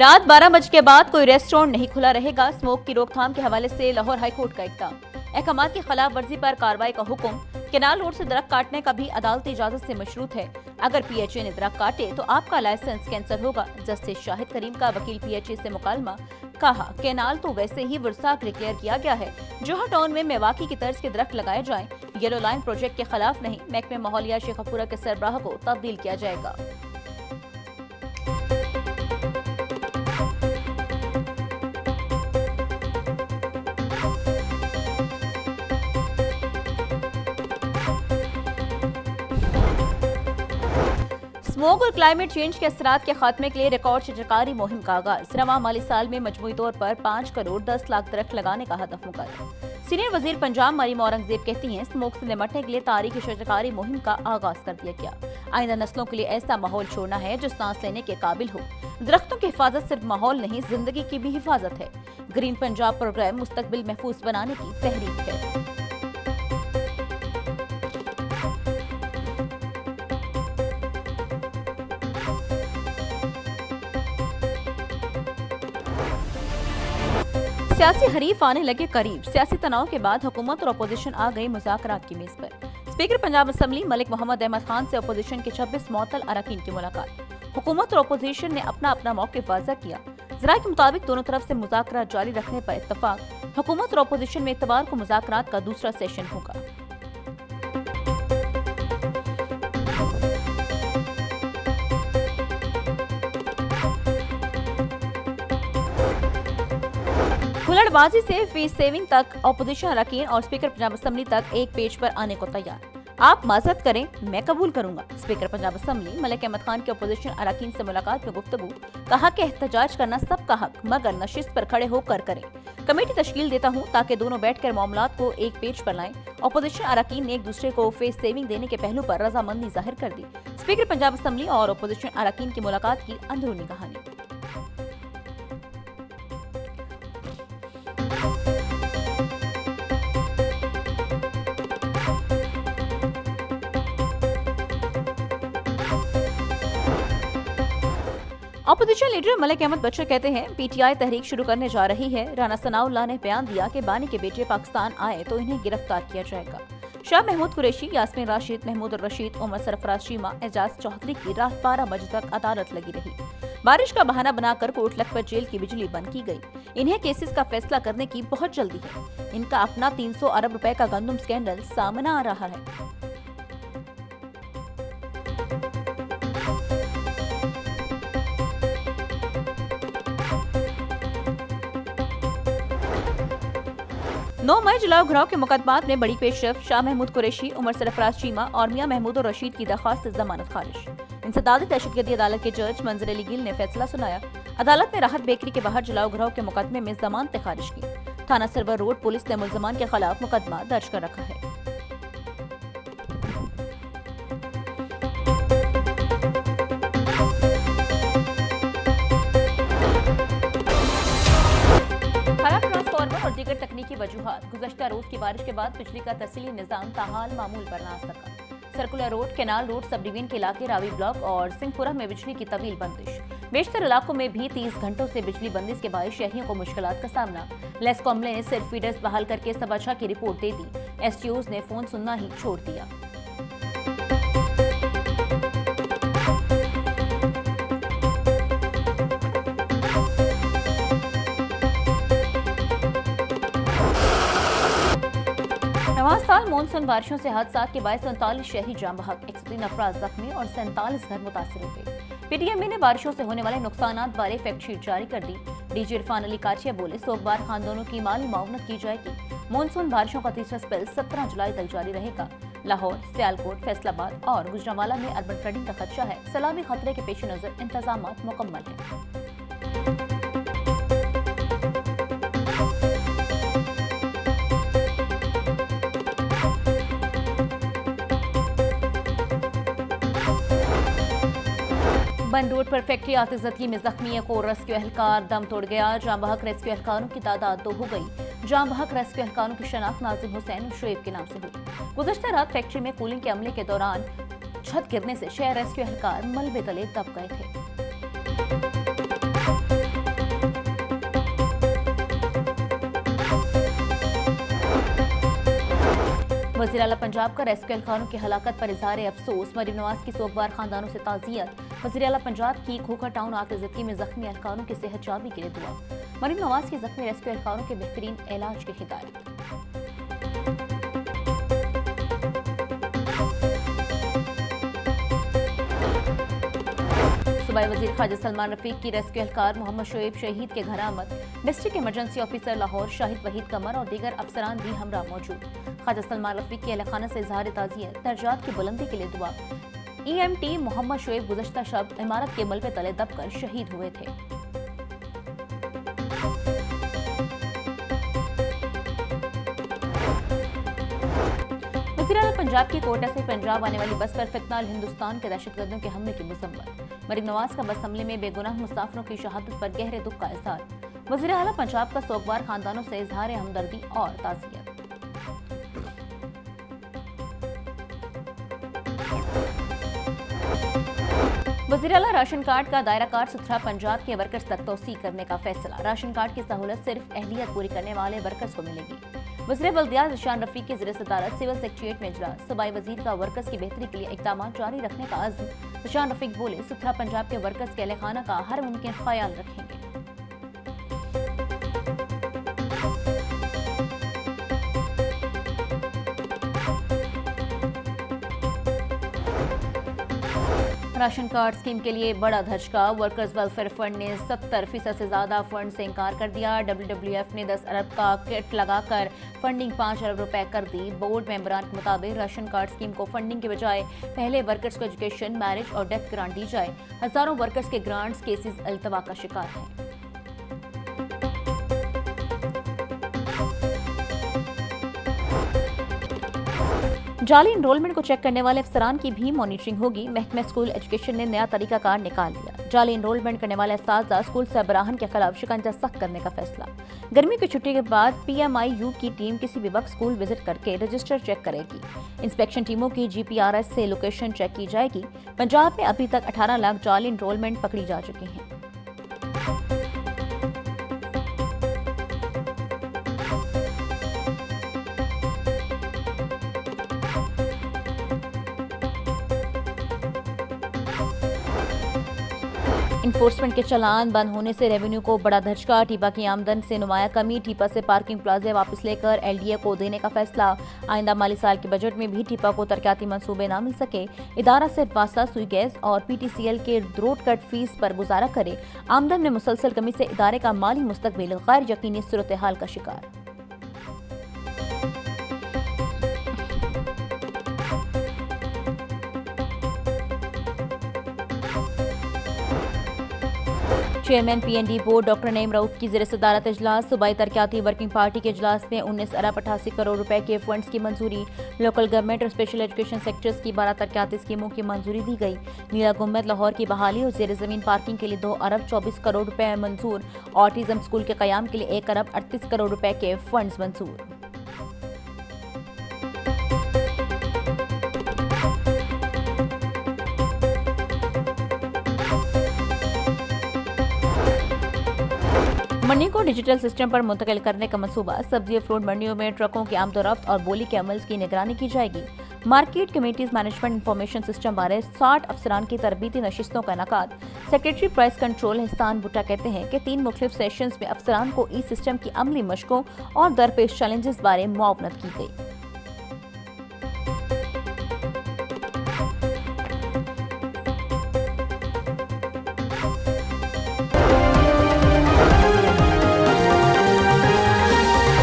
रात 12 बजे के बाद कोई रेस्टोरेंट नहीं खुला रहेगा। स्मोक की रोकथाम के हवाले से लाहौर हाईकोर्ट का इक़दाम। अहकामात की खिलाफ वर्जी पर कार्रवाई का हुक्म। केनाल रोड से दरख्त काटने का भी अदालती इजाजत से मशरूत है। अगर PHA ने दरख्त काटे तो आपका लाइसेंस कैंसिल होगा। जस्टिस शाहिद करीम का वकील PHA से मुकालमा। कहा, केनाल तो वैसे ही वर्साक डिक्लेयर किया गया है। जोहा टाउन में मेवाकी की तर्ज के दरख्त लगाए जाएं। येलो लाइन प्रोजेक्ट के खिलाफ नहीं। महकमे माहौलियात शेखपुरा के सरबराह को तब्दील किया जाएगा। स्मोक और क्लाइमेट चेंज के असरात के खात्मे के लिए रिकॉर्ड शजरकारी मुहिम का आगाज। रवां माली साल में मजमूई तौर पर 5 करोड़ 10 लाख दरख्त लगाने का हदफ मुकर्रर। सीनियर वजीर पंजाब मरीम औरंगजेब कहती हैं, स्मोक से निपटने के लिए तारीखी शजरकारी मुहिम का आगाज कर दिया गया। आइंदा नस्लों के लिए ऐसा माहौल छोड़ना है जो सांस लेने के काबिल हो। दरख्तों की हिफाजत सिर्फ माहौल नहीं, जिंदगी की भी हिफाजत है। ग्रीन पंजाब प्रोग्राम मुस्तकबिल महफूज बनाने की तहरीक है। सियासी हरीफ आने लगे करीब। सियासी तनाव के बाद हुकूमत और अपोजिशन आ गई मुज़ाकरात की मेज पर। स्पीकर पंजाब असम्बली मलिक मोहम्मद अहमद खान से अपोजिशन के 26 मुअत्तल अरकान की मुलाकात। हुकूमत और अपोजिशन ने अपना अपना मौक़िफ़ वाज़ा किया। ज़राए के मुताबिक दोनों तरफ से मुज़ाकरात जारी रखने पर इत्तफाक। हुकूमत और अपोजिशन में इतवार को मुज़ाकरात का दूसरा सेशन होगा। हुल्लड़बाजी से फीस सेविंग तक अपोजिशन अरकान और स्पीकर पंजाब असम्बली तक एक पेज पर आने को तैयार। आप माजरत करें, मैं कबूल करूंगा। स्पीकर पंजाब असम्बली मलिक अहमद खान के अपोजिशन अरकान से मुलाकात में गुफ्तगू। कहा कि एहतजाज करना सबका हक, मगर नशिस्त पर खड़े होकर करें। कमेटी तश्कील देता हूं ताकि दोनों बैठकर मामलात को एक पेज पर लाएं। अपोजिशन अरकान ने एक दूसरे को फेस सेविंग देने के पहलू पर रजामंदी जाहिर कर दी। स्पीकर पंजाब असम्बली और अपोजिशन अरकान की मुलाकात की अंदरूनी कहानी। अपोजिशन लीडर मलिक अहमद बचर कहते हैं, PTI तहरीक शुरू करने जा रही है। राना सनाउल्लाह ने बयान दिया कि बानी के बेटे पाकिस्तान आए तो इन्हें गिरफ्तार किया जाएगा। शाह महमूद कुरैशी, यास्मीन राशिद, महमूद रशीद, उमर सरफराज चीमा, एजाज चौधरी की रात 12 बजे तक अदालत लगी रही। बारिश का बहाना बनाकर कोट लखपत जेल की बिजली बंद की गई। इन्हें केसेस का फैसला करने की बहुत जल्दी है। इनका अपना 300 अरब रुपए का गंदम स्कैंडल सामने आ रहा है। मई जलाओ घराव के मुकदमात में बड़ी पेशरफ। शाह महमूद कुरैशी, उमर सरफराज चीमा और मियां महमूद और रशीद की दरख्वास्त जमानत खारिज। इंसदादी दहशतगर्दी अदालत के जज मंजर अली गिल ने फैसला सुनाया। अदालत ने राहत बेकरी के बाहर जलाओ घराव के मुकदमे में जमानत खारिज की। थाना सरवर रोड पुलिस ने मुलजमान के खिलाफ मुकदमा दर्ज कर रखा है। और दीगर तकनीकी वजूहात। गुज़श्ता रोज की बारिश के बाद बिजली का तफसीली निजाम ताहाल मामूल पर ना सका। Circular road, canal road, sub division के इलाके, रावी ब्लॉक और सिंहपुरा में बिजली की तवील बंदिश। बेशतर इलाकों में भी 30 घंटों से बिजली बंदिश के बायस शहरियों को मुश्किलात का सामना। लेस्कॉम ने सिर्फ फीडर्स बहाल करके 6:15 की रिपोर्ट दे दी। STOs ने फोन सुनना ही छोड़ दिया। नवा साल मानसून बारिशों से हादसात के बायस 39 शहरी जाम बहक, 103 अफराद जख्मी और 47 घर मुतासर हुए। PTMA ने बारिशों से होने वाले नुकसानात बारे फैक्ट शीट जारी कर दी। DG इरफान अली काचिया बोले, सोगवार खानदानों की माली मुआवनत की जाएगी। मानसून बारिशों का तीसरा स्पेल 17 जुलाई तक जारी रहेगा। लाहौर, सियालकोट, फैसलाबाद और गुजरांवाला में अर्बन फ्लडिंग का खदशा है। सैलाबी खतरे के पेश नजर इंतजाम मुकम्मल है। बंद रोड पर फैक्ट्री आतिशज़दगी में जख्मी एक और रेस्क्यू एहलकार दम तोड़ गया। जाम बहक रेस्क्यू एहलकारों की तादाद 2 हो गई। जाम बहक रेस्क्यू एहलकारों की शनाख्त नाजिम हुसैन और शुएब के नाम से हुई। गुज़श्ता रात फैक्ट्री में कूलिंग के अमले के दौरान छत गिरने से 6 रेस्क्यू एहलकार मलबे तले दब गए थे। वज़ीर आला पंजाब का रेस्क्यू एहलकारों की हलाकत पर इजहार अफसोस। मरीम नवाज की सोगवार खानदानों से ताज़ियत। वज़ीर आला पंजाब की खोखा टाउन आतिज़गी में जख्मी एहलकारों की सेहत याबी के लिए दुआ। मरीम नवाज की जख्मी रेस्क्यू एहलकारों के बेहतरीन इलाज की हिदायत। सूबाई वजीर ख्वाजा सलमान रफीक की रेस्क्यू एहलकार मोहम्मद शोएब शहीद के घर आमद। District emergency officer Lahore Shahid Waheed Qamar और दीगर अफसरान भी हमरा मौजूद। ख्वाजा सलमान रफीक के अहलखाना से इजहार ताज़ियत, दर्जात की बुलंदी के लिए दुआ। EMT मोहम्मद शोएब गुज़श्ता शब इमारत के मलबे तले दबकर शहीद हुए थे। वज़ीर आला पंजाब की कोटा से पंजाब आने वाली बस पर फितनाल हिंदुस्तान के दहशतगर्दों के हमले की मजम्मत। मरीम नवाज का बस हमले में बेगुनाह मुसाफिरों की शहादत पर गहरे दुख का इजहार। वज़ीर आला पंजाब का सोगवार खानदानों से इजहार हमदर्दी और ताज़ियत। वज़ीर आला राशन कार्ड का दायरा कार सुथरा पंजाब के वर्कर्स तक तोसी करने का फैसला। राशन कार्ड की सहूलत सिर्फ अहलियत पूरी करने वाले वर्कर्स को मिलेगी। वज़ीर बल्दियात ज़िशान रफ़ीक की ज़ेर सदारत सिविल सेक्रेटेरिएट में इजलास। सूबाई वज़ीर का वर्कर्स की बेहतरी के लिए इक़दाम जारी रखने का अज़्म। ज़िशान रफ़ीक बोले, सुथरा पंजाब के वर्कर्स के अहलखाना का हर मुमकिन ख्याल रखेंगे। राशन कार्ड स्कीम के लिए बड़ा धचका। वर्कर्स वेलफेयर फंड ने 70% से ज्यादा फंड से इनकार कर दिया। WWF ने 10 अरब का किट लगाकर फंडिंग 5 अरब रुपए कर दी। बोर्ड मेंबरान के मुताबिक राशन कार्ड स्कीम को फंडिंग के बजाय पहले वर्कर्स को एजुकेशन, मैरिज और डेथ ग्रांट दी जाए। हजारों वर्कर्स के ग्रांट्स केसेस अल्तवा का शिकार हैं। जाली एनरोलमेंट को चेक करने वाले अफसरान की भी मॉनिटरिंग होगी। महकमा स्कूल एजुकेशन ने नया तरीकाकार निकाल दिया। जाली एनरोलमेंट करने वाले असातिज़ा स्कूल सरबराहान के खिलाफ शिकंजा सख्त करने का फैसला। गर्मी की छुट्टी के बाद PMIU की टीम किसी भी वक्त स्कूल विजिट करके रजिस्टर चेक करेगी। इंस्पेक्शन टीमों की GPRS से लोकेशन चेक की जाएगी। पंजाब में अभी तक 18 लाख जाली एनरोलमेंट पकड़ी जा चुकी हैं। इन्फोर्समेंट के चलान बंद होने से रेवेन्यू को बड़ा धचका। टीपा की आमदन से नुमाया कमी। टीपा से पार्किंग प्लाजे वापस लेकर LDA को देने का फैसला। आइंदा माली साल के बजट में भी टीपा को तरक्याती मंसूबे ना मिल सके। इदारा सिर्फ वास्ता सुई गैस और PTCL के रोड कट फीस पर गुजारा करे। आमदन में मुसलसल कमी से इदारे का माली मुस्तकबिल गैर यकीनी सूरत हाल का शिकार। Chairman PND board doctor Naeem Rauf की ज़ेर सदारत इजलास। सूबाई तरक्याती वर्किंग पार्टी के इजलास में 19 अरब 88 करोड़ रुपए के फंड्स की मंजूरी। लोकल गवर्नमेंट और स्पेशल एजुकेशन सेक्टर्स की 12 तरक्याती स्कीमों की मंजूरी दी गई। नीला गुम्बद लाहौर की बहाली और ज़ेर ज़मीन पार्किंग के लिए 2 अरब 24 करोड़ रुपए मंजूर। ऑटिज्म स्कूल के क़याम के लिए 1 अरब 38 करोड़ रुपए के फंड्स मंजूर। मंडी को डिजिटल सिस्टम पर मुंतकिल करने का मंसूबा। सब्जी और फ्रूट मंडियों में ट्रकों की आमदोरफ्त और बोली के अमल की निगरानी की जाएगी। Market committees management information system बारे 60 अफसरान की तरबीती नशिस्तों का इनेकाद। सेक्रेटरी प्राइस कंट्रोल एहसान भुट्टा कहते हैं कि 3 मुख्तलिफ सेशंस में अफसरान को सिस्टम की अमली मशकों और दरपेश चैलेंजेस बारे मुआवनत की गई।